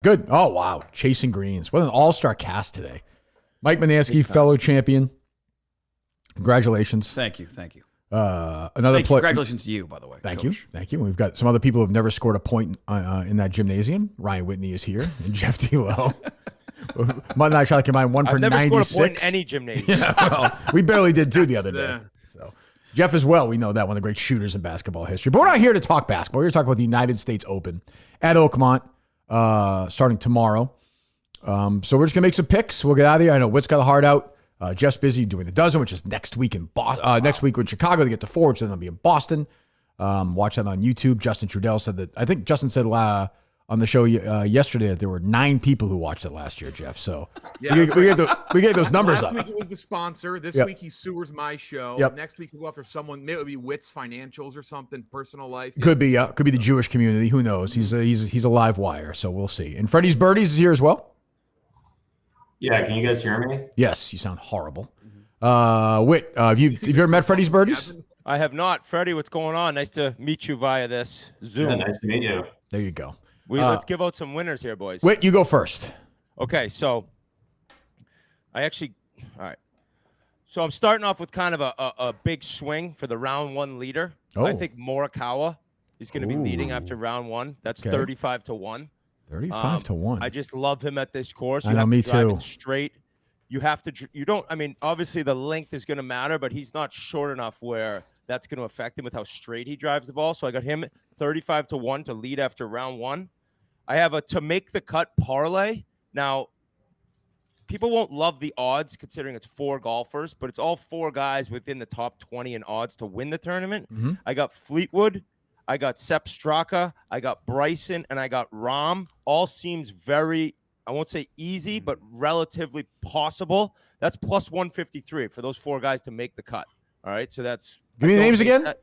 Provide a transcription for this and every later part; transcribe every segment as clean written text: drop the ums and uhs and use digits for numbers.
Good. Oh, wow. Chasing greens. What an all-star cast today. Mike Manansky, fellow champion. Congratulations. Thank you. Congratulations to you, by the way. Thank Coach. you. We've got some other people who have never scored a point in that gymnasium. Ryan Whitney is here, and Jeff D. Lowe. Mud and I shot combined one for 96. I've never scored a point in any gymnasium. Yeah, well, we barely did two the other day. So Jeff as well. We know that one of the great shooters in basketball history. But we're not here to talk basketball. We're here to talk about the United States Open at Oakmont starting tomorrow. So we're just gonna make some picks. We'll get out of here. I know Witt's got a heart out. Jeff's busy doing the dozen, which is next week in next week in Chicago. They get to Ford, so then they'll be in Boston. Watch that on YouTube. Justin Trudell said that. I think Justin said on the show yesterday that there were 9 people who watched it last year, Jeff. So we get those numbers last up. Last week it was the sponsor. This week he sewers my show. Next week he'll go after someone. Maybe it'll be Witt's financials or something, personal life. Could be the Jewish community. Who knows? He's a live wire, so we'll see. And Freddie's Birdies is here as well. Yeah, can you guys hear me? Yes, you sound horrible. Whit, have you ever met Freddie's Birdies? I have not. Freddie, what's going on? Nice to meet you via this Zoom. Yeah, nice to meet you. There you go. Let's give out some winners here, boys. Whit, you go first. Okay, so all right. So I'm starting off with kind of a big swing for the round 1 leader. Oh. I think Morikawa is going to be leading after round 1. That's 35-1. 35-1. I just love him at this course. I know, me too. Straight. You have to. You don't. I mean, obviously the length is going to matter, but he's not short enough where that's going to affect him with how straight he drives the ball. So I got him 35-1 to lead after round 1. I have a to make the cut parlay. Now, people won't love the odds considering it's 4 golfers, but it's all 4 guys within the top 20 in odds to win the tournament. Mm-hmm. I got Fleetwood. I got Sepp Straka, I got Bryson, and I got Rahm. All seems very, I won't say easy, but relatively possible. That's plus 153 for those 4 guys to make the cut. All right, so that's... Give me the names again.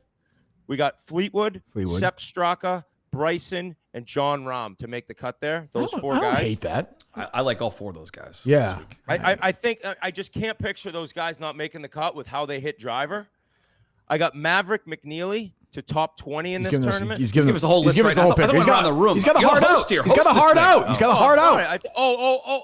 We got Fleetwood, Sepp Straka, Bryson, and John Rahm to make the cut there. Those 4 guys. I hate that. I like all 4 of those guys. Yeah. This week. I think I just can't picture those guys not making the cut with how they hit driver. I got Maverick McNeely to top 20 in this tournament. He's giving us the whole list. He's got the room. He's got a hard out. He's got a hard out. He's got a hard out.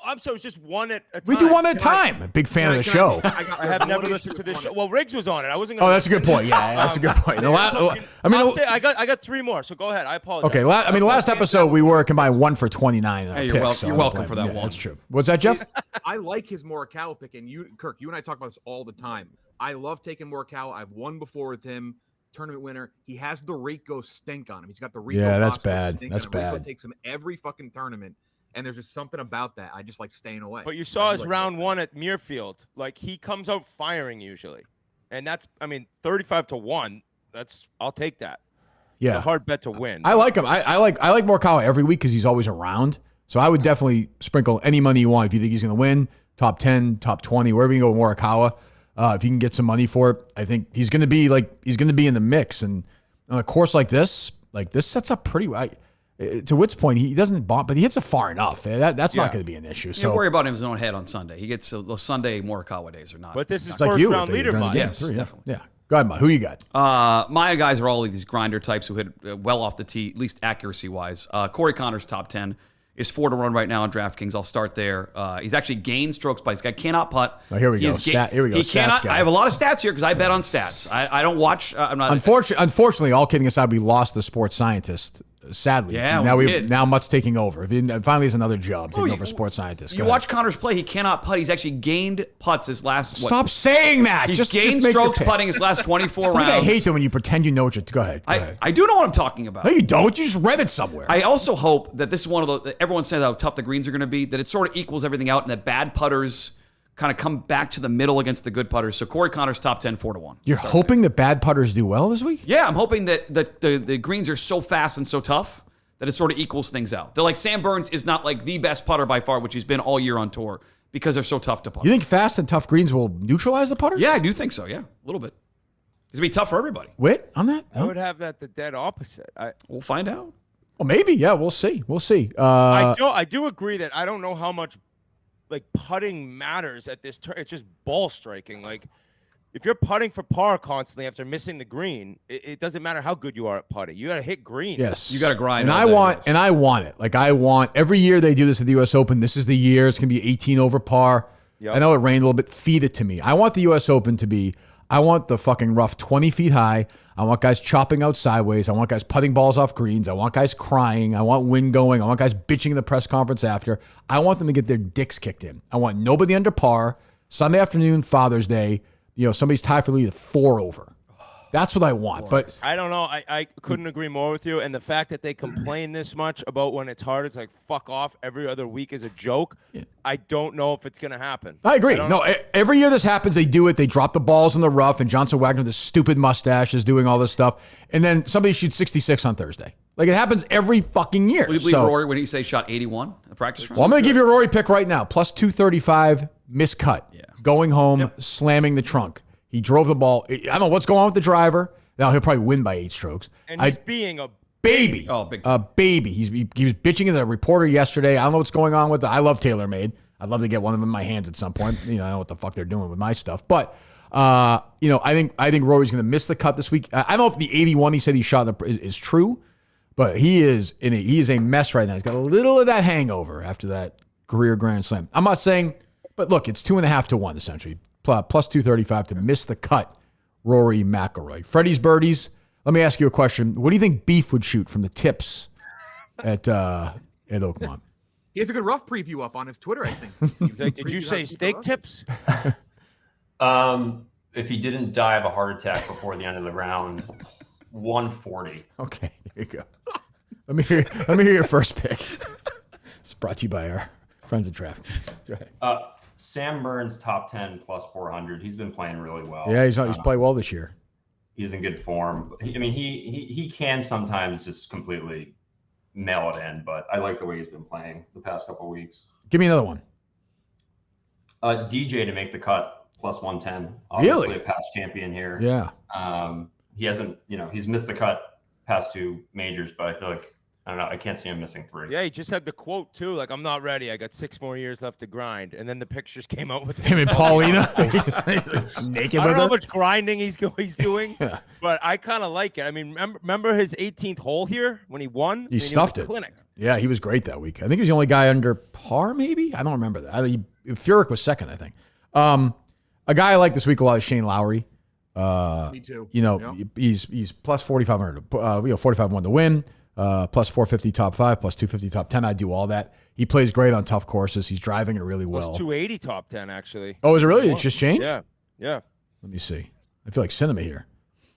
I'm sorry. It's just one at a time. We do one at a time. Big fan of the show. I have never listened to this show. Well, Riggs was on it. I wasn't. Oh, that's a good point. Yeah, that's a good point. I got 3 more. So go ahead. I apologize. Okay. The last episode we were combined 1 for 29. Hey, you're welcome for that one. That's true. What's that, Jeff? I like his Morikawa pick, and Kirk, you and I talk about this all the time. I love taking Morikawa. I've won before with him. Tournament winner. He has the Rico stink on him. He's got the Rico. Yeah, that's Bosco bad. Stink That's on him. Rico bad. takes him every fucking tournament, and there's just something about that. I just like staying away. But you saw his round 1 at Muirfield. Like he comes out firing usually, and that's 35-1. I'll take that. Yeah, it's a hard bet to win. I like him. I like Morikawa every week because he's always around. So I would definitely sprinkle any money you want if you think he's going to win. Top 10, top 20, wherever you can go with Morikawa. If you can get some money for it, I think he's going to be in the mix. And on a course like this sets up pretty well. To Witt's point, he doesn't bomb, but he hits it far enough. That's not going to be an issue. So you worry about him in his own head on Sunday. He gets those Sunday Morikawa days or not. But this is it's first like round leader, Mike. Yes, definitely. Yeah. Go ahead, Mike. Who you got? My guys are all these grinder types who hit well off the tee, at least accuracy wise. Corey Connors top 10. Is 4-1 right now on DraftKings. I'll start there. He's actually gained strokes by this guy. Cannot putt. Oh, here we go. Here we go. He cannot. I have a lot of stats here because I bet on stats. I don't watch. I'm not. Unfortunately, all kidding aside, we lost the sports scientist. Sadly, yeah. Now Mutt's taking over. Finally, has another job taking over sports scientist. You watch Connors play. He cannot putt. He's actually gained putts his last. Stop saying that. He's gained strokes putting his last 24 rounds. I hate them when you pretend you know what you're. Go ahead. I do know what I'm talking about. No, you don't. You just read it somewhere. I also hope that this is one of those. Everyone says how tough the greens are going to be. That it sort of equals everything out, and that bad putters kind of come back to the middle against the good putters. So Corey Connors top 10, 4-1. You're hoping that bad putters do well this week? Yeah, I'm hoping that the greens are so fast and so tough that it sort of equals things out. They're like Sam Burns is not like the best putter by far, which he's been all year on tour because they're so tough to putt. You think fast and tough greens will neutralize the putters? Yeah, I do think so. Yeah, a little bit. It's going to be tough for everybody. Whit on that? I would have that the dead opposite. We'll find out. Well, maybe. Yeah, we'll see. We'll see. I do agree that I don't know how much like putting matters at this turn. It's just ball striking. Like if you're putting for par constantly after missing the green, it doesn't matter how good you are at putting. You got to hit greens. Yes. You got to grind. And I want it. Like I want every year they do this at the U.S. Open. This is the year. It's going to be 18 over par. Yep. I know it rained a little bit. Feed it to me. I want the U.S. Open to be, I want the fucking rough 20 feet high. I want guys chopping out sideways. I want guys putting balls off greens. I want guys crying. I want wind going. I want guys bitching in the press conference after. I want them to get their dicks kicked in. I want nobody under par. Sunday afternoon, Father's Day, somebody's tied for the lead at 4 over. That's what I want. But I don't know. I couldn't agree more with you. And the fact that they complain this much about when it's hard, it's like fuck off. Every other week is a joke. Yeah. I don't know if it's going to happen. I agree. Every year this happens, they do it. They drop the balls in the rough, and Johnson Wagner, this stupid mustache, is doing all this stuff. And then somebody shoots 66 on Thursday. Like it happens every fucking year. Will you believe Rory when he say shot 81 at the practice round? Well, I'm going to give you a Rory pick right now. Plus 235, miscut. Yeah. Going home, slamming the trunk. He drove the ball. I don't know what's going on with the driver. Now he'll probably win by 8 strokes. And he's being a baby. Oh, big time. A baby. He was bitching to the reporter yesterday. I don't know what's going on with it. I love TaylorMade. I'd love to get one of them in my hands at some point. I don't know what the fuck they're doing with my stuff. But I think Rory's going to miss the cut this week. I don't know if the 81 he said he shot is true, but he is a mess right now. He's got a little of that hangover after that career Grand Slam. I'm not saying, but look, it's 2.5 to 1 essentially. Plus 235 to miss the cut. Rory McIlroy. Freddie's birdies. Let me ask you a question. What do you think Beef would shoot from the tips at Oakmont? He has a good rough preview up on his Twitter, I think. He's like, did you say steak tips? If he didn't die of a heart attack before the end of the round, 140. Okay, there you go. Let me hear your first pick. It's brought to you by our friends at DraftKings. Go ahead. Sam Burns top 10 plus 400. He's been playing really well. Yeah, he's played well this year. He's in good form. He can sometimes just completely mail it in, but I like the way he's been playing the past couple of weeks. Give me another one. DJ to make the cut plus 110. Obviously really? A past champion here. Yeah. He hasn't, he's missed the cut past 2 majors, but I feel like I don't know. I can't see him missing 3. Yeah, he just had the quote too. Like, I'm not ready. I got 6 more years left to grind. And then the pictures came out with him and Paulina naked. I don't know how much grinding he's doing, yeah. But I kind of like it. I mean, remember his 18th hole here when he won? He stuffed it. Clinic. Yeah, he was great that week. I think he was the only guy under par. Maybe I don't remember that. Furyk was second, I think. A guy I like this week a lot is Shane Lowry. Me too. He's plus 4,500. 4,501 to win. Plus 450 top 5, plus 250 top 10. I do all that. He plays great on tough courses. He's driving it really well. Plus 280 top 10, actually. Oh, is it really? It's just changed? Yeah. Let me see. I feel like cinema here.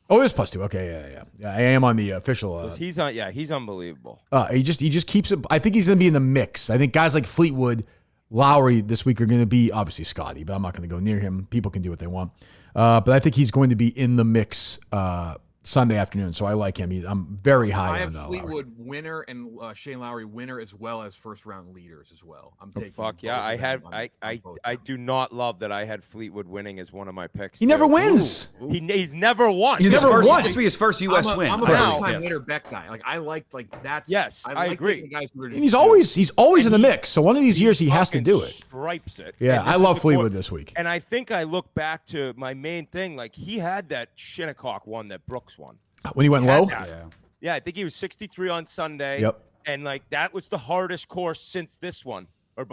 Oh, it is plus 2. Okay, yeah. I am on the official. He's unbelievable. He just keeps it. I think he's going to be in the mix. I think guys like Fleetwood, Lowry this week are going to be, obviously Scotty, but I'm not going to go near him. People can do what they want. But I think he's going to be in the mix Sunday afternoon, so I like him. I'm very high on I have Lowry. Fleetwood winner and Shane Lowry winner as well as first round leaders as well. I'm taking. Fuck yeah! I do not love that I had Fleetwood winning as one of my picks. He never wins. He's never won. He's never won. This will be his first U.S. win. I'm a first-time winner bet guy. Like I like that's. Yes, I agree. Guys who are just he's always in the mix. So one of these years he has to do it. Stripes it. Yeah, I love Fleetwood this week. And I think I look back to my main thing. Like he had that Shinnecock one that Brooks won. When he went low? Yeah, I think he was 63 on Sunday. Yep. And like that was the hardest course since this one, or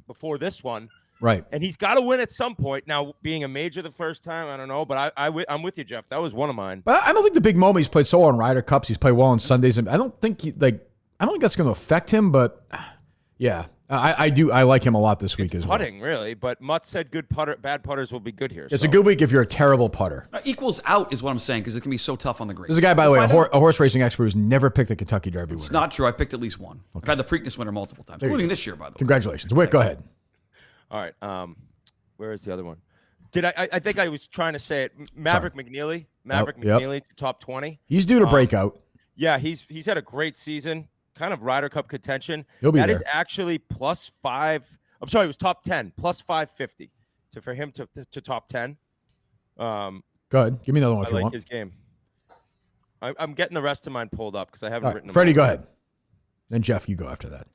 before this one. Right. And he's got to win at some point. Now, being a major the first time, I don't know, but I'm with you, Jeff. That was one of mine. But I don't think the big moment, he's played so well on Ryder Cups. He's played well on Sundays. And I don't think that's going to affect him, but yeah. I do. I like him a lot this week as well. Putting, really, but Mutt said bad putters will be good here. It's a good week if you're a terrible putter. Equals out is what I'm saying because it can be so tough on the green. There's a guy, by the way, a horse racing expert who's never picked the Kentucky Derby winner. It's not true. I picked at least one. Okay. I've had the Preakness winner multiple times, including this year, by the way. Congratulations. Wick, go ahead. All right. Where is the other one? I think I was trying to say it. Maverick McNeely. McNeely to top 20. He's due to break out. Yeah, he's had a great season. Kind of Ryder Cup contention. He'll be there. That is actually plus 5. I'm sorry, it was top 10, plus 550 for him to top 10. Go ahead. Give me another one if you want. I like his game. I'm getting the rest of mine pulled up because I haven't written them. Freddie, go ahead. Then Jeff, you go after that.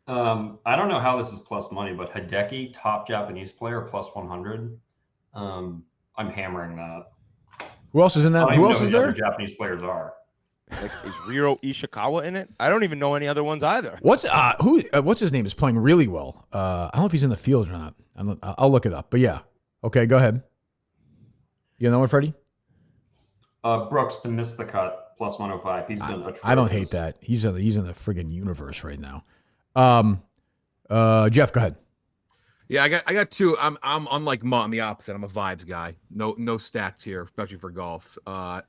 I don't know how this is plus money, but Hideki, top Japanese player, plus 100. I'm hammering that. Who else is in I that? don't Who even else know is who the there? other Japanese players are. Like, is Ryo Ishikawa in it? I don't even know any other ones either. What's his name is playing really well. I don't know if he's in the field or not. I'll look it up. But yeah. Okay, go ahead. You know what, Freddie? Brooks to miss the cut plus 105. He's been atrocious. I don't hate that. He's in the friggin' universe right now. Jeff, go ahead. Yeah, I got two. I'm unlike Mutt, I'm the opposite. I'm a vibes guy. No stats here, especially for golf.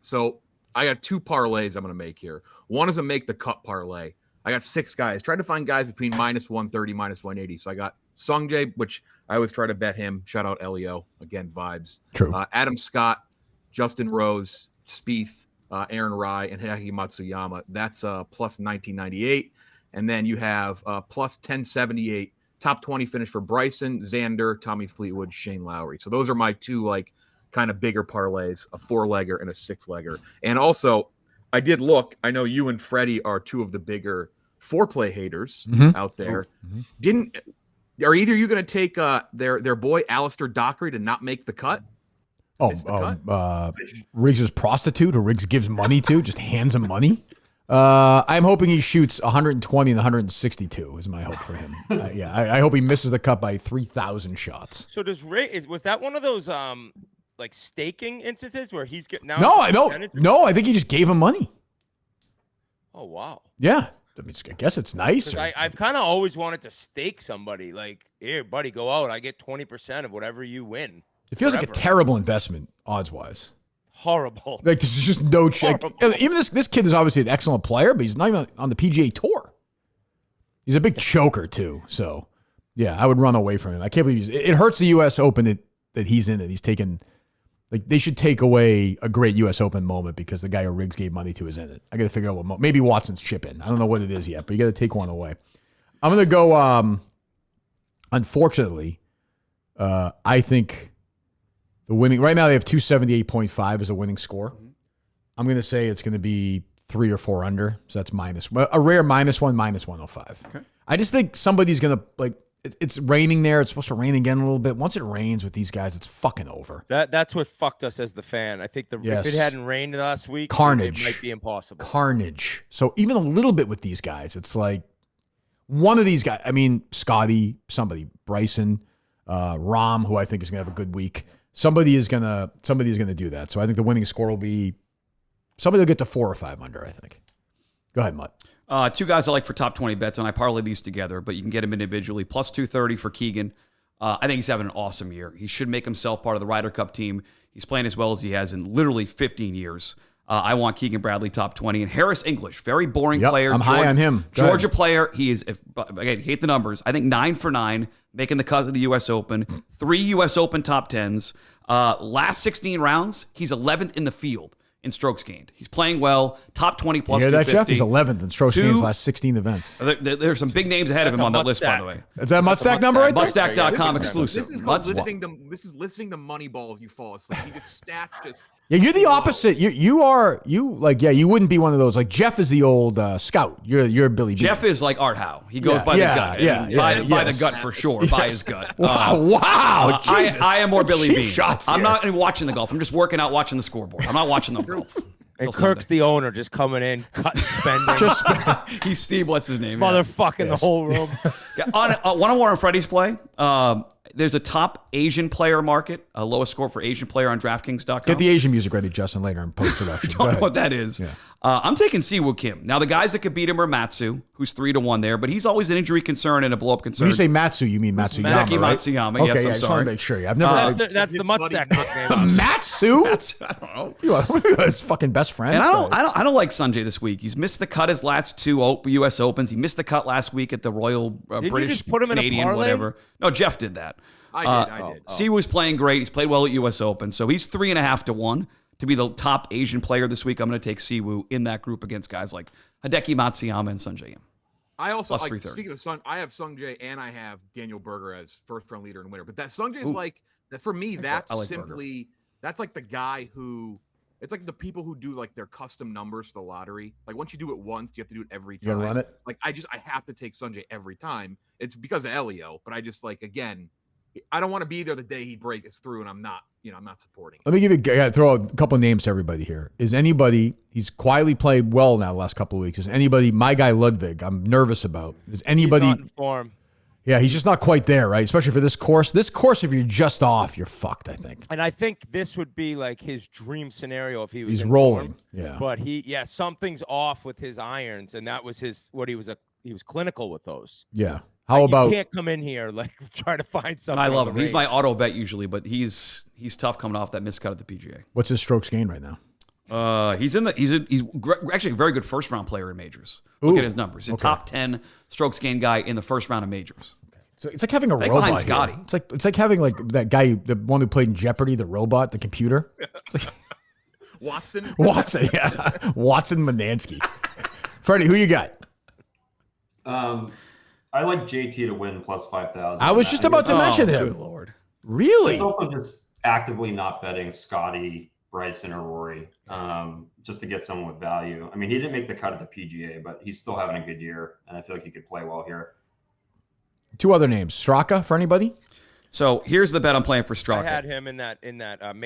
So I got two parlays I'm gonna make here. One is a make the cut parlay. I got 6 guys. Tried to find guys between -130, -180. So I got Sungjae, which I always try to bet him. Shout out Elio. Again, vibes. True. Adam Scott, Justin Rose, Spieth, Aaron Rai, and Hideki Matsuyama. That's plus 1998. And then you have plus 1078. Top 20 finish for Bryson, Xander, Tommy Fleetwood, Shane Lowry. So those are my two like kind of bigger parlays, a 4-legger and a 6-legger. And also, I did look. I know you and Freddie are two of the bigger foreplay haters out there. Are either you going to take their boy Alistair Dockery to not make the cut? Riggs' prostitute, who Riggs gives money to, just hands him money. I'm hoping he shoots 120 and 162 is my hope for him. I hope he misses the cut by 3,000 shots. So was that one of those like staking instances where he's getting now? No, I think he just gave him money. Oh wow. Yeah. I mean, I guess it's nice. I've kind of always wanted to stake somebody. Like, here, buddy, go out. I get 20% of whatever you win. It feels like a terrible investment, odds-wise. Horrible. Like, there's just no check. Even this kid is obviously an excellent player, but he's not even on the PGA Tour. He's a big choker, too. So, yeah, I would run away from him. I can't believe it hurts the U.S. Open that he's in it. He's taken, like, they should take away a great U.S. Open moment because the guy who Riggs gave money to is in it. I got to figure out what maybe Watson's chip in. I don't know what it is yet, but you got to take one away. I'm going to go, unfortunately, I think the winning, right now they have 278.5 as a winning score. I'm going to say it's going to be 3 or 4 under. So that's a rare -1, -105. Okay. I just think somebody's going to, like, it's raining there. It's supposed to rain again a little bit. Once it rains with these guys, it's fucking over. That's what fucked us as the fan. I think if it hadn't rained last week, carnage. It might be impossible. Carnage. So even a little bit with these guys, it's like one of these guys, I mean, Scotty, somebody, Bryson, Rahm, who I think is going to have a good week. Somebody's going to do that. So I think the winning score will be somebody will get to 4 or 5 under, I think. Go ahead, Mutt. 2 guys I like for top 20 bets, and I parlay these together, but you can get them individually. Plus 230 for Keegan. I think he's having an awesome year. He should make himself part of the Ryder Cup team. He's playing as well as he has in literally 15 years. I want Keegan Bradley top 20. And Harris English, very boring player. I'm high on him. Georgia player. He is, again, hate the numbers. I think 9 for 9, making the cut of the U.S. Open. 3 U.S. Open top 10s. Last 16 rounds, he's 11th in the field in strokes gained. He's playing well, top 20 plus 250. That, Jeff? He's 11th in strokes gained last 16 events. There's some big names ahead of him on that list, by the way. Is that a Muttstack number right there? Muttstack.com exclusive. This is listening to Moneyball if you fall asleep. You get stats just... Yeah, you're the opposite. You wouldn't be one of those. Like, Jeff is the old scout. You're Billy B. Jeff is like Art Howe. He goes by the gut. By the gut for sure. Yes. By his gut. Wow. I am more Billy B. Shots I'm not watching the golf. I'm just working out watching the scoreboard. I'm not watching the golf. And Kirk's the owner, just coming in, cutting, spending. He's Steve, what's his name? Motherfucking the whole room. On Warren Freddie's play, there's a top Asian player market, a lowest score for Asian player on DraftKings.com. Get the Asian music ready, Justin, later in post-production. Don't know what that is. Yeah. I'm taking Siwoo Kim. Now, the guys that could beat him are Matsu, who's 3-1 there, but he's always an injury concern and a blow-up concern. When you say Matsu, you mean Matsuyama, Hideki right? Matsuyama, okay, yes, I I'm just sorry. want to make sure. I've never... That's the Muttstack nickname. Matsu? I don't know. His fucking best friend. And I don't like Sungjae this week. He's missed the cut his last 2 U.S. Opens. He missed the cut last week at the Royal British put him Canadian, in a parlay? whatever. No, Jeff did that. I did. Siwoo's playing great. He's played well at U.S. Open, so he's 3.5-1 to be the top Asian player this week. I'm going to take Siwoo in that group against guys like Hideki Matsuyama and Sungjae. I also, speaking of I have Sungjae and I have Daniel Berger as first-round leader and winner. But that Sungjae is like, for me, that's that's like the guy who, it's like the people who do like their custom numbers for the lottery. Like once you do it once, you have to do it every time. You gotta run it? Like I have to take Sungjae every time. It's because of Elio, but I just like, again, I don't want to be there the day he breaks through and I'm not, I'm not supporting it. Let me give you, I gotta throw out a couple of names to everybody here. Is anybody, he's quietly played well now the last couple of weeks. Is anybody, my guy Ludwig, I'm nervous about. Is anybody, He's not in form. yeah, he's just not quite there, right? Especially for this course. This course, if you're just off, you're fucked, I think. And I think this would be like his dream scenario if he was He's in rolling, form. yeah. But something's off with his irons, and that was he was clinical with those. Yeah. How about, you can't come in here like try to find something. And I love on him. the He's range. my auto bet usually, but he's tough coming off that miscut at the PGA. what's his strokes gained right now? He's actually a very good first round player in majors. Look Ooh, at his numbers. He's a okay. top 10 strokes gained guy in the first round of majors. So it's like having a Like robot behind here. Scotty. It's like having like that guy, the one who played in Jeopardy, the robot, the computer. Watson. Watson, yeah. Watson Manansky. Freddie, who you got? I like JT to win plus 5,000. I was just about to mention him. Good Lord. Really? It's also just actively not betting Scotty, Bryson, or Rory, just to get someone with value. I mean, he didn't make the cut at the PGA, but he's still having a good year, and I feel like he could play well here. Two other names. Straka for anybody? So here's the bet I'm playing for I Straka. had him in that.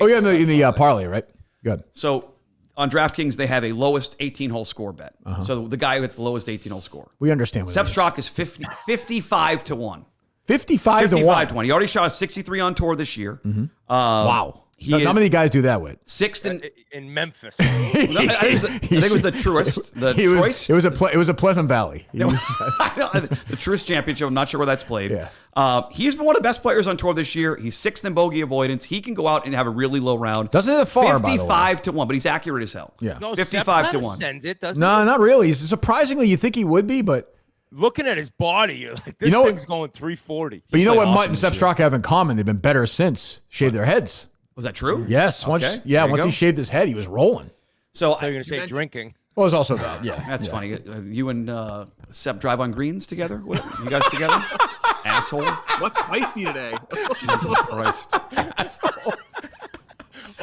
Oh yeah, in the parlay, right? Good. So on DraftKings, they have a lowest 18-hole score bet. So the guy who hits the lowest 18-hole score. We understand what Sepp it is. Straka is 55 to 1. 55 to 1. 55 to 1. He already shot a 63 on tour this year. Wow. He How many guys do that with? sixth in Memphis. I think it was the truest. The choice. It was a Pleasant Valley. The truest championship. I'm not sure where that's played. Yeah. He's been one of the best players on tour this year. He's sixth in bogey avoidance. He can go out and have a really low round. Doesn't hit it far, by the way. 55 to 1, but he's accurate as hell. Yeah. No, 55 Sepp to kinda 1. Sends it, doesn't No, he? not really. Surprisingly, you think he would be, but Looking at his body, you're like this know what- thing's going 340. you know played what awesome Mutt and this Sepp year. Straka have in common? They've been better since. Shaved their heads. Was that true? Yes. Okay. Once There you he go. shaved his head, he was rolling. So They're going to say drinking. Well, it was also that. Yeah. that's funny. You and Sepp drive on greens together? What, you guys together? Asshole. What's spicy today? Jesus Christ.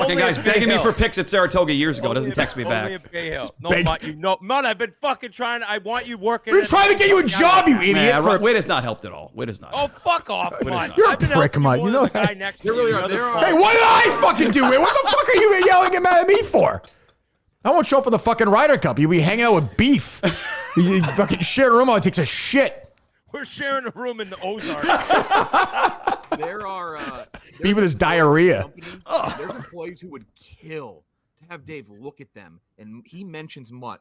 Okay, Only guys, at Bay begging me Hill. for picks at Saratoga years ago. Only Doesn't at- text me only back. at Bay Hill. No, Beg- Mutt, I've been fucking trying. I want you working. We're at- trying to get you a job, you idiot. Nah, for- Wit has not helped at all. Wit has not. Oh, fuck off, Mutt. You're a I've been prick, helping Mutt. more You know than the that. guy next There to really you. are- You're there the are- Hey, what did I fucking do? What the fuck are you yelling at me for? I won't show up for the fucking Ryder Cup. You'll be hanging out with beef. You fucking share a room while he takes a shit. We're sharing a room in the Ozarks. There are Beef with his diarrhea. There's employees who would kill to have Dave look at them, and he mentions Mutt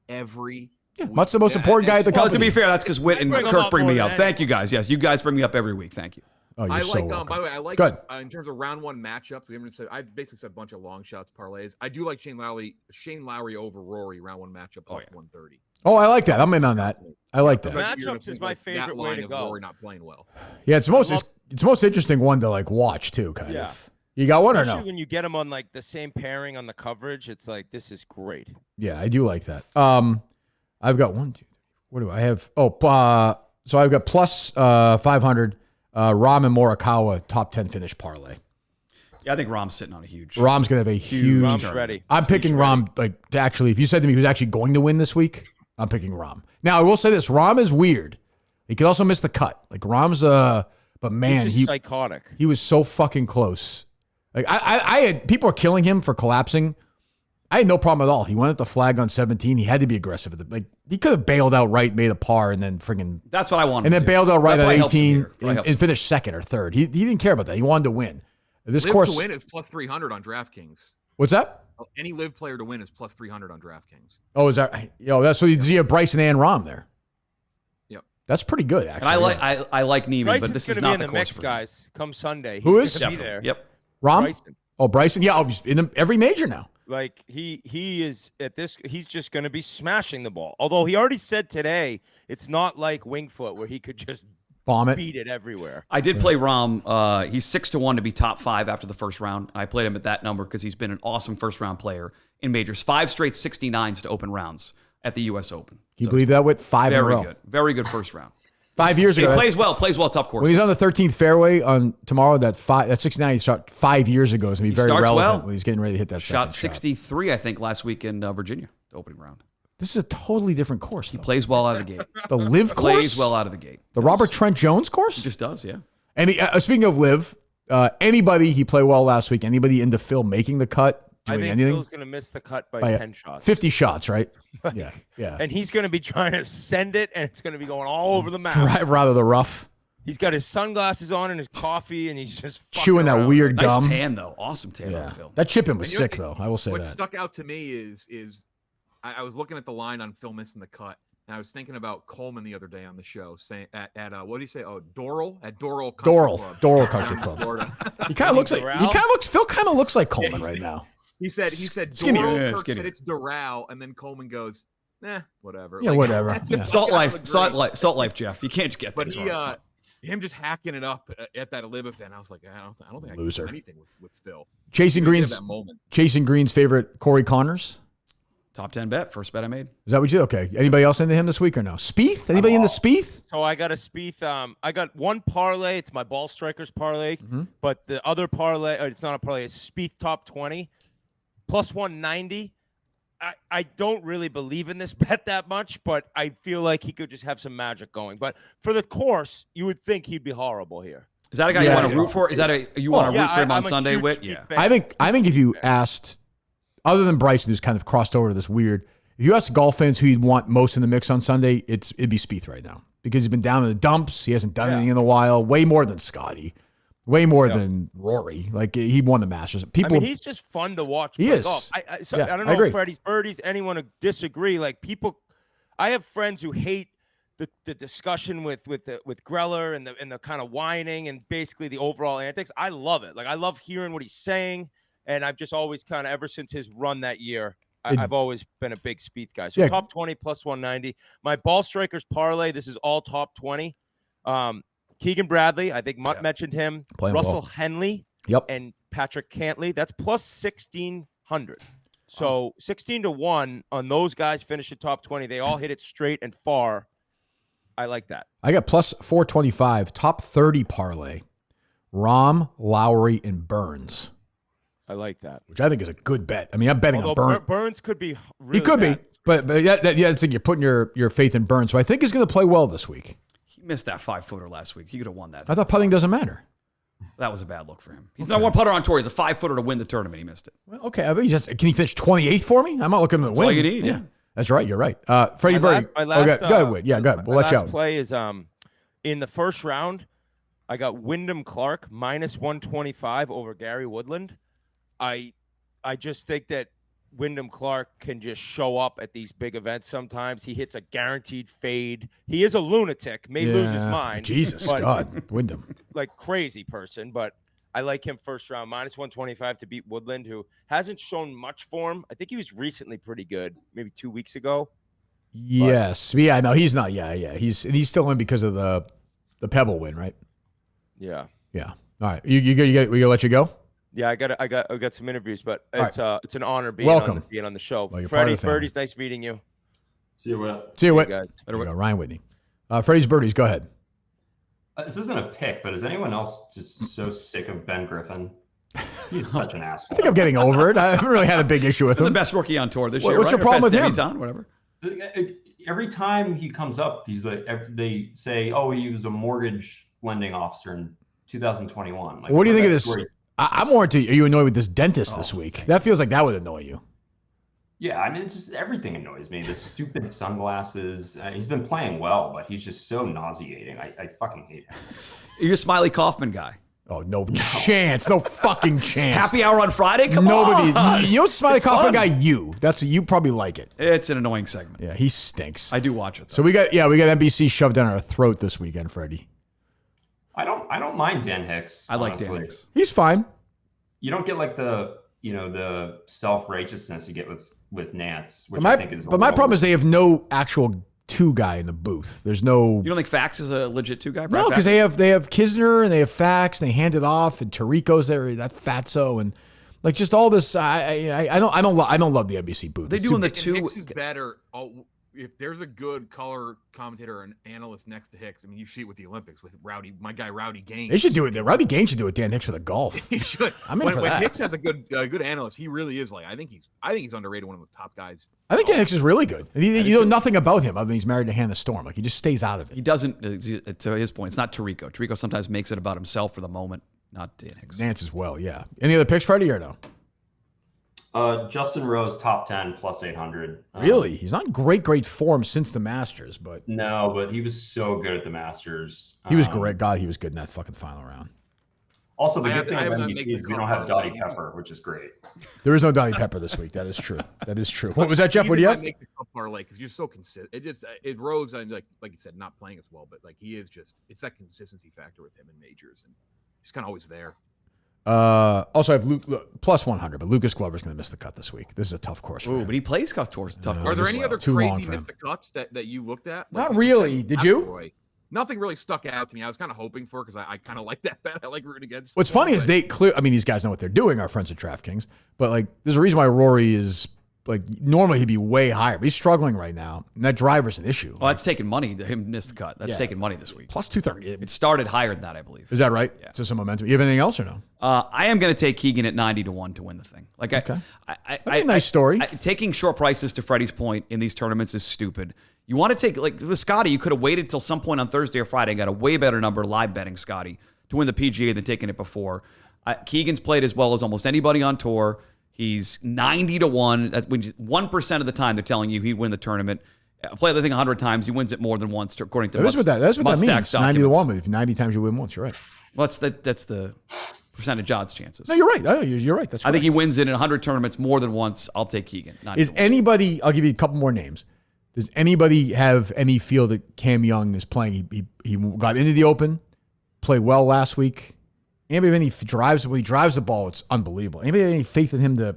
every. week. Mutt's the most important guy at the Well, to company. be fair, that's because Wit and bring him Kirk up bring more me than up. anyone. Thank you guys. Yes, you guys bring me up every week. Thank you. Oh, you're I so like. welcome. By the way, I like. Good. In terms of round one matchups, we haven't said. I basically said a bunch of long shots parlays. I do like Shane Lowry over Rory round one matchup plus 130. Oh, I like that. I'm in on that. I like The that. matchups You're gonna is think, my like, that favorite way line to of go. Rory not playing well. Yeah, it's the most interesting one to like watch too, kind Yeah. of. You got one or Especially no? when you get them on like the same pairing on the coverage, it's like this is great. Yeah, I do like that. I've got 1, 2, 3. What do I have? So I've got plus 500. Rahm and Morikawa top 10 finish parlay. Yeah, I think Rom's sitting on a huge. Rahm's gonna have a huge. Rahm's ready. I'm picking Rahm like to actually. If you said to me who's actually going to win this week, I'm picking Rahm. Now I will say this: Rahm is weird. He could also miss the cut. Like Rahm's but man, He's just psychotic. he was so fucking close. Like I had people are killing him for collapsing. I had no problem at all. He went up the flag on 17. He had to be aggressive. Like he could have bailed out right, made a par, and then friggin' That's what I wanted. and then to do. bailed out right That probably at helps him 18 here. Probably helps and him. finished second or third. He didn't care about that. He wanted to win. This Live course. to win is plus 300 on DraftKings. What's that? Any live player to win is plus 300 on DraftKings. Oh, is that? That's so you have Bryson and Rahm there. Yep. That's pretty good, And actually. I like Neiman, Bryson's but this is gonna be not in the the course mix, for him. guys. Come Sunday, Who he's is? gonna be Definitely. there. Yep. Rahm? Bryson. Oh, Bryson. Yeah, he's in every major now. Like he is at this. He's just going to be smashing the ball. Although he already said today, it's not like Wingfoot where he could just Bomb it. beat it everywhere. I did play Rahm. He's 6 to 1 to be top 5 after the first round. I played him at that number because he's been an awesome first round player in majors. 5 straight 69s to open rounds at the U.S. Open. Can you believe that with 5 in a Very row? good. Very good first round. 5 years He ago. plays well, tough course. When he's on the 13th fairway on tomorrow, that 69 he shot 5 years ago is going to be very starts relevant well. when he's getting ready to hit that Shot second 63, I think, last week in Virginia, the opening round. This is a totally different course. He Though. plays well out of the gate. The live course? Plays well out of the gate. The Robert Trent Jones course? He just does, yeah. And speaking of live, Anybody, he played well last week. Anybody into Phil making the cut? I think anything? Phil's going to miss the cut by 10 shots. 50 shots, right? Yeah. And he's going to be trying to send it, and it's going to be going all over the map. Drive rather the rough. He's got his sunglasses on and his coffee, and he's just chewing that weird gum. Nice tan, though. Awesome tan on Phil. That chip-in was sick, though. I will say what that. What stuck out to me is I was looking at the line on Phil missing the cut, and I was thinking about Coleman the other day on the show, saying at what did he say? Oh, Doral at Doral Country Club. Doral Country Club. Florida. Phil kind of looks like Coleman right now. He said Skinny. Doral, Kirk said it's Doral, and then Coleman goes, whatever. Yeah, whatever. Yeah. Salt life, Jeff. You can't get But things wrong. him just hacking it up at that live event, I was like, I don't think I can do anything with Phil. Chasing Green's favorite, Corey Connors. Top 10 bet, first bet I made. Is that what you did? Okay. Anybody else into him this week or no? Spieth? Anybody into Spieth? So I got a Spieth. I got one parlay. It's my ball strikers parlay. But the other parlay, it's not a parlay. It's Spieth top 20 plus 190. I don't really believe in this bet that much, but I feel like he could just have some magic going. But for the course, you would think he'd be horrible here. Is that a guy you want to root for? Is that you want to root for him on Sunday, Whit? Yeah. I think if you asked, other than Bryson, who's kind of crossed over to this weird, if you ask golf fans who you'd want most in the mix on Sunday, it'd be Spieth right now because he's been down in the dumps. He hasn't done anything in a while. Way more than Scotty. Way more than Rory. Like, he won the Masters. He's just fun to watch. He is. Golf. I don't know if Freddie's birdies, anyone would disagree. Like, I have friends who hate the discussion with Greller and the kind of whining and basically the overall antics. I love it. Like, I love hearing what he's saying. And I've just always kind of, ever since his run that year, I've always been a big Spieth guy. So top 20 plus 190. My ball strikers parlay, this is all top 20. Keegan Bradley, I think Mutt mentioned him. Playing Russell well. Henley and Patrick Cantley. That's plus 1,600. So 16-1 on those guys finishing top 20. They all hit it straight and far. I like that. I got plus 425, top 30 parlay. Rahm, Lowry, and Burns. I like that. Which I think is a good bet. I mean, I'm betting on Burns. Burns could be really He could bad. be. But that's like you're putting your faith in Burns. So I think he's going to play well this week. He missed that 5-footer last week. He could have won that. I thought putting doesn't matter. That was a bad look for him. He's not one putter on tour. He's a 5-footer to win the tournament. He missed it. Well, okay. I mean, can he finish 28th for me? I'm not looking to win. That's all you need. Yeah. That's right. You're right. Freddie Birdie. Go ahead, Whit. Yeah, go ahead. We'll let you out. My last play is in the first round. I got Wyndham Clark minus 125 over Gary Woodland. I just think that Wyndham Clark can just show up at these big events sometimes. He hits a guaranteed fade. He is a lunatic, may lose his mind. Jesus, God, Wyndham. Like crazy person, but I like him first round, minus 125 to beat Woodland, who hasn't shown much form. I think he was recently pretty good, maybe 2 weeks ago. Yes. Yeah, no, he's not. Yeah. He's still in because of the Pebble win, right? Yeah. Yeah. All right. We gonna let you go? Yeah, I got some interviews, but it's an honor being on the show. Well, Freddie, Birdies, nice meeting you. See you, Whit. See you, Whit. Guys. There we go. Ryan Whitney. Freddie's Birdies, go ahead. This isn't a pick, but is anyone else just so sick of Ben Griffin? He's such an asshole. I think I'm getting over it. I haven't really had a big issue with He's him. the best rookie on tour this year. What's your problem with him? Whatever. Every time he comes up, he's like, they say, "Oh, he was a mortgage lending officer in 2021." Like, what do you think of this? I'm more into. Are you annoyed with this dentist this week? That feels like that would annoy you. Yeah, I mean, it's just everything annoys me. The stupid sunglasses. He's been playing well, but he's just so nauseating. I fucking hate him. You're a Smiley Kaufman guy. Oh, no chance. No fucking chance. Happy hour on Friday? Come on. Nobody. You know, Smiley Kaufman guy, you probably like it. It's an annoying segment. Yeah, he stinks. I do watch it, though. So we got NBC shoved down our throat this weekend, Freddie. I don't mind Dan Hicks. I like honestly. Dan Hicks. He's fine. You don't get like the self-righteousness you get with Nance, which I think is. But my problem is they have no actual two guy in the booth. There's no. You don't think Fax is a legit two guy? No, because they have Kisner and they have Fax and they hand it off and Tarico's there, that Fatso and like just all this. I don't love the NBC booth. They doing the two. Hicks is better. If there's a good color commentator or an analyst next to Hicks, I mean, you see it with the Olympics with my guy Rowdy Gaines. They should do it. Rowdy Gaines should do it. Dan Hicks for the golf. He should. I'm in for that. When Hicks has a good analyst, he really is like. I think he's underrated. One of the top guys. I think Dan Hicks is really good. You know nothing about him other than he's married to Hannah Storm. Like he just stays out of it. He doesn't. To his point, it's not Tarico. Tarico sometimes makes it about himself for the moment. not Nance. Nance as well, yeah. Any other picks, Freddie, or no? Justin Rose, top 10, plus 800. Really? He's not in great form since the Masters, but No, but he was so good at the Masters. he was great. God, he was good in that fucking final round. Also, the I good thing have about to MVP make is the we don't cut have parlay. Dottie Pepper, which is great. There is no Donnie Pepper this week. That is true. That is true. What was that, Jeff? What do you have? Make the cup parlay because you're so consistent. It Rose, and like you said, not playing as well, but like he is just, it's that consistency factor with him in majors, and he's kind of always there. Also, I have Luke plus 100, but Lucas Glover's going to miss the cut this week. This is a tough course for Ooh, him. but he plays tough course. Are there any other too long crazy for him. missed the cuts that you looked at? Not Like, really. Did you? McIlroy. Nothing really stuck out to me. I was kind of hoping for because I kind of like that bet. I like rooting against. What's funny is I mean, these guys know what they're doing, our friends at DraftKings, but like, there's a reason why Rory is like, normally he'd be way higher, but he's struggling right now. And that driver's an issue. Well, that's taking money. Him miss the cut. That's taking money this week. Plus 230. It started higher than that, I believe. Is that right? Yeah. So some momentum. You have anything else or no? I am going to take Keegan at 90-1 to win the thing. Like, Okay. That'd be a nice story. Taking short prices, to Freddie's point, in these tournaments is stupid. You want to take, like with Scotty, you could have waited till some point on Thursday or Friday and got a way better number live betting Scotty to win the PGA than taking it before. Keegan's played as well as almost anybody on tour. He's 90-1. That's when 1% of the time they're telling you he win the tournament. Play the thing 100 times, he wins it more than once, according to That's what that means. Muttstack's 90-1, but if 90 times you win once, you're right. Well, that's the percentage odds chances. No, you're right. You're right. That's I right. think he wins it in 100 tournaments more than once. I'll take Keegan. Is anybody, I'll give you a couple more names. Does anybody have any feel that Cam Young is playing? He got into the Open, played well last week. Anybody have any drives? When he drives the ball, it's unbelievable. Anybody have any faith in him to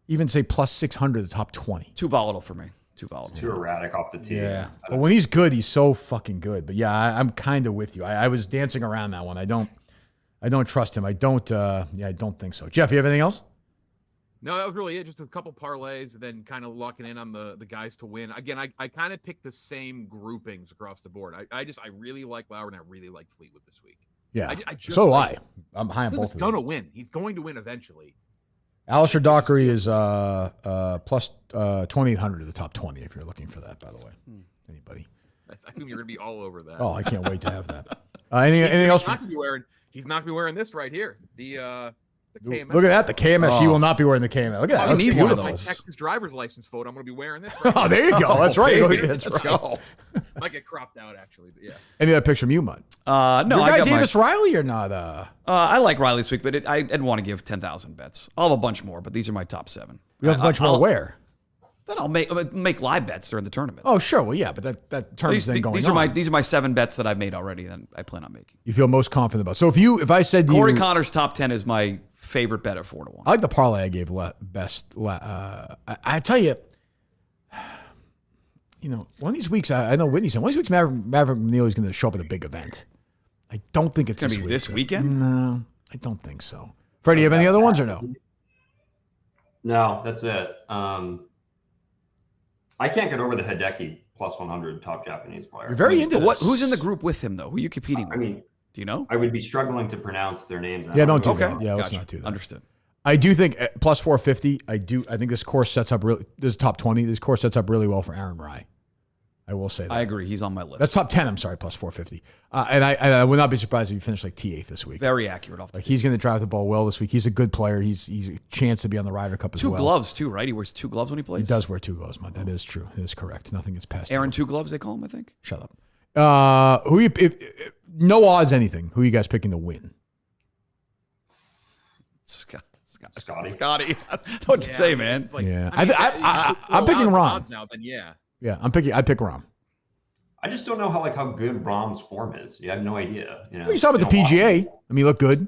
even say plus 600, the top 20? Too volatile for me. Too volatile. Too erratic off the tee. Yeah. But when he's good, he's so fucking good. But yeah, I'm kind of with you. I was dancing around that one. I don't trust him. I don't think so. Jeff, you have anything else? No, that was really it. Just a couple parlays, and then kind of locking in on the guys to win. Again, I kind of picked the same groupings across the board. I really like Lauer, and I really like Fleetwood this week. Yeah. I just so do like, I. I'm high on both of them. He's going to win. He's going to win eventually. Alistair Dockery is plus 2,800 to the top 20 if you're looking for that, by the way. Anybody? I assume you're going to be all over that. Oh, I can't wait to have that. Anything else? He's not going to be wearing this right here. The KMS. Look at that. The KMS. He will not be wearing the KMS. Look at that. I That's need one of beautiful. those. My Texas driver's license photo. I'm going to be wearing this. Right Oh, there you go. That's right. baby. Let's go. Might get cropped out actually, but yeah. Any other picks from you, Mutt? No, Your I guy got Davis Riley or not? I like Riley this week, but I didn't want to give 10,000 bets. I'll have a bunch more, but these are my top 7. You have a bunch more where? Then I'll make live bets during the tournament. Oh, sure. Well, yeah, but that tournament's then going on. These are my 7 bets that I've made already that I plan on making. You feel most confident about. So if I said to Corey you, Connors top 10 is my favorite bet at 4-1. I like the parlay I gave best. I tell you, one of these weeks, I know Whitney said, one of these weeks Maverick McNeely is going to show up at a big event. I don't think it's going to be this weekend? No, I don't think so. Freddie, you have any other ones or no? No, that's it. I can't get over the Hideki plus 100 top Japanese player. You're very into this. Who's in the group with him, though? Who are you competing with? I mean, do you know? I would be struggling to pronounce their names. Yeah, don't do Okay. that. Yeah, let's Gotcha. not do that. Understood. I do think plus 450. I think this course sets up really. This is top 20. This course sets up really well for Aaron Rye. I will say that. I agree. He's on my list. That's top 10. I'm sorry, plus 450. And I would not be surprised if he finished like T8 this week. very accurate off the Like tee. he's going to drive the ball well this week. He's a good player. He's a chance to be on the Ryder Cup as well. 2 gloves, too, right? He wears 2 gloves when he plays? He does wear 2 gloves, Mike. That is true. It is correct. Nothing gets past Aaron him. 2 gloves, they call him, I think. Shut up. Who you? No odds anything. Who are you guys picking to win? Scotty. Scotty. I don't know what to say, man. It's like, Yeah. I mean, I'm picking Rahm. odds now, then yeah. Yeah, I pick Rahm. I just don't know how good Rahm's form is. You have no idea. Well, you saw him at the PGA. I mean, he looked good.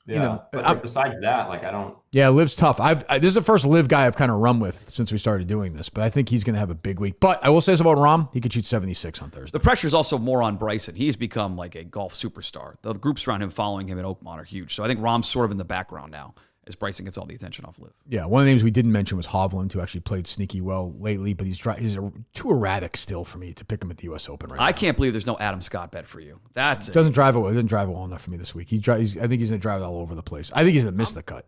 Yeah, but besides that, I don't. Yeah, Liv's tough. This is the first Liv guy I've kind of run with since we started doing this, but I think he's going to have a big week. But I will say this about Rahm: he could shoot 76 on Thursday. The pressure is also more on Bryson. He's become like a golf superstar. The groups around him following him at Oakmont are huge. So I think Rahm's sort of in the background now as Bryson gets all the attention off Liv. Yeah, one of the names we didn't mention was Hovland, who actually played sneaky well lately, but he's too erratic still for me to pick him at the U.S. Open right now. I can't believe there's no Adam Scott bet for you. That's it. Doesn't drive it well. It doesn't drive it well enough for me this week. I think he's going to drive it all over the place. I think he's going to miss the cut.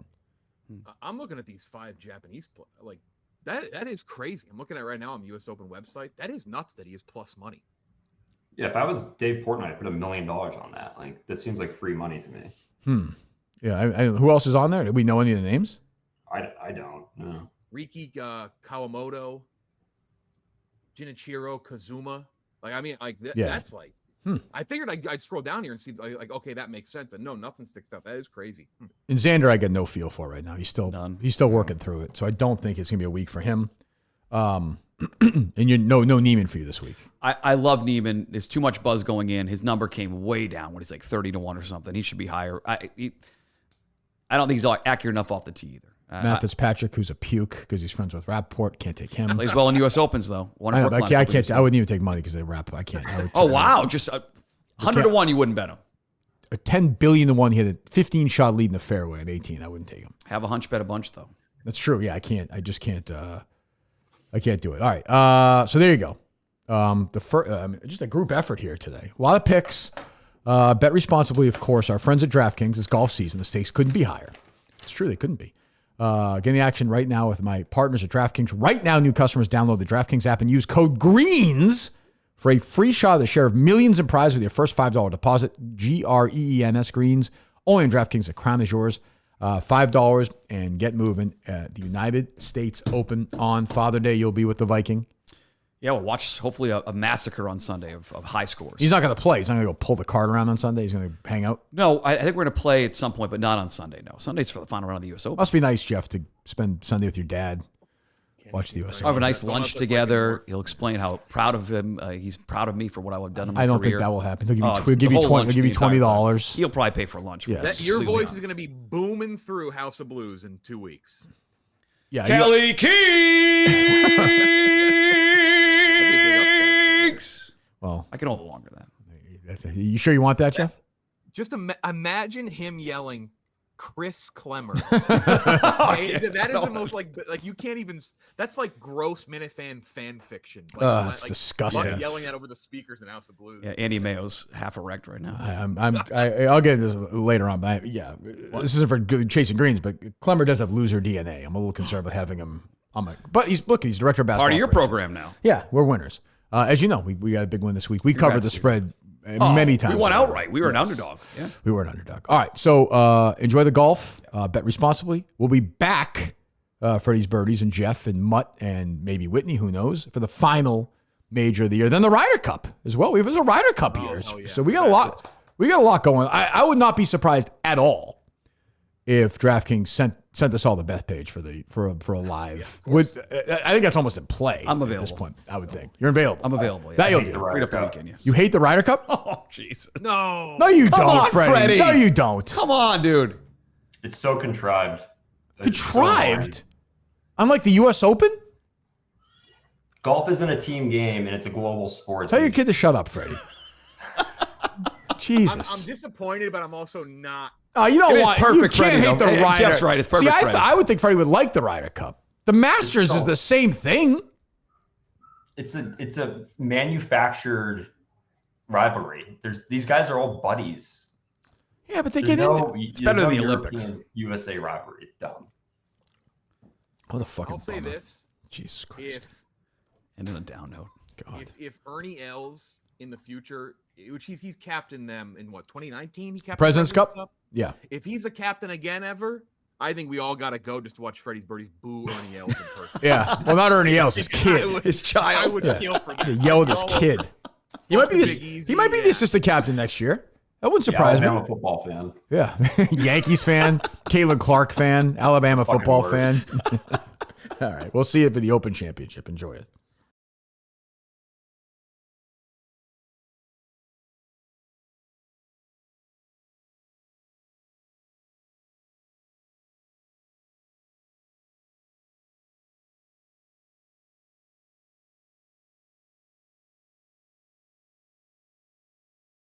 I'm looking at these 5 Japanese like that is crazy. I'm looking at it right now on the U.S. Open website. That is nuts that he is plus money. Yeah, if I was Dave Portnoy, I'd put $1 million on that. That seems like free money to me. Yeah. Who else is on there? Do we know any of the names? I don't know. Riki Kawamoto, Jinichiro Kazuma. Like, I mean, like that's like, I figured I'd scroll down here and see like, okay, that makes sense, but no, nothing sticks out. That is crazy. And Xander, I get no feel for right now. He's still working through it. So I don't think it's gonna be a week for him. And no Neiman for you this week. I love Neiman. There's too much buzz going in. His number came way down when he's like 30-1 or something. He should be higher. I don't think he's accurate enough off the tee either. Matt Fitzpatrick, who's a puke because he's friends with Rappaport, can't take him. Plays well in U.S. Opens though. I can't. I wouldn't even take money because they rap. I can't. Wow, just 100-1. You wouldn't bet him. A 10 billion to 1. He had a 15-shot lead in the fairway at 18. I wouldn't take him. Have a hunch, bet a bunch though. That's true. Yeah, I can't. I just can't. I can't do it. All right. So there you go. Just a group effort here today. A lot of picks. Bet responsibly, of course. Our friends at DraftKings. It's golf season. The stakes couldn't be higher. It's true. They couldn't be. Getting the action right now with my partners at DraftKings. Right now, new customers download the DraftKings app and use code GREENS for a free shot of the share of millions in prize with your first $5 deposit. GREENS, Greens. Only on DraftKings. The crown is yours. $5 and get moving at the United States Open on Father Day. You'll be with the Viking. Yeah, we'll watch hopefully a massacre on Sunday of high scores. He's not going to play. He's not going to go pull the cart around on Sunday. He's going to hang out. No, I think we're going to play at some point, but not on Sunday. No, Sunday's for the final round of the U.S. Open. Must be nice, Jeff, to spend Sunday with your dad. Watch the U.S. Open. Have a nice lunch together. He'll explain how proud of him. He's proud of me for what I've done in my career. I don't think that will happen. He'll give you $20. He'll probably pay for lunch. Yes. Your voice is going to be booming through House of Blues in 2 weeks. Yeah, Kelly Keegs. Well, I can hold it longer than. You sure you want that, Jeff? Just imagine him yelling, Chris Klemmer. That is the most like you can't even. That's like gross Minifan fan fiction. That's disgusting. Yelling that over the speakers in House of Blues. Yeah, Andy Mayo's half erect right now. I'll get into this later on. But this isn't for chasing greens, but Klemmer does have loser DNA. I'm a little concerned with having him on my. But he's director of basketball. Part of your program now. Yeah, we're winners. As you know, we got a big win this week. We covered the spread many times. We won outright. We were an underdog. Yeah, we were an underdog. All right, so enjoy the golf. Bet responsibly. We'll be back, Freddie's Birdies and Jeff and Mutt and maybe Whitney, who knows, for the final major of the year. Then the Ryder Cup as well. It was a Ryder Cup year, so we got a lot. We got a lot going on. I would not be surprised at all if DraftKings sent us all the bet page for a live. I think that's almost in play. I'm available at this point. I would think you're available. I'm available. Yeah. That you'll do. Right up the weekend. Yes. You hate the Ryder Cup? Oh Jesus! No, you don't, on, Freddie. No, you don't. Come on, dude. It's so contrived. Contrived? So unlike the U.S. Open? Golf isn't a team game, and it's a global sport. Tell your kid to shut up, Freddie. Jesus. I'm disappointed, but I'm also not. You don't want perfect. You can't hate the Ryder. Jeff's right. It's perfect. See, I would think Freddie would like the Ryder Cup. The Masters is the same thing. It's a manufactured rivalry. These guys are all buddies. Yeah, but they get in. It's better than the Olympics. USA rivalry. It's dumb. What a fucking. I'll say this. Jesus Christ. And on a down note, God. If Ernie Els in the future, which he's captained them in what 2019, he captained President's Cup. Yeah. If he's a captain again ever, I think we all got to go just to watch Freddie's Birdies boo Ernie Els in person. Yeah. Well, not Ernie Els, his kid, his child. I would kill for that. Yell at his kid. He might be the assistant captain next year. That wouldn't surprise me. Alabama football fan. Yeah. Yankees fan, Caleb Clark fan, Alabama football fan. All right. We'll see you for the Open Championship. Enjoy it.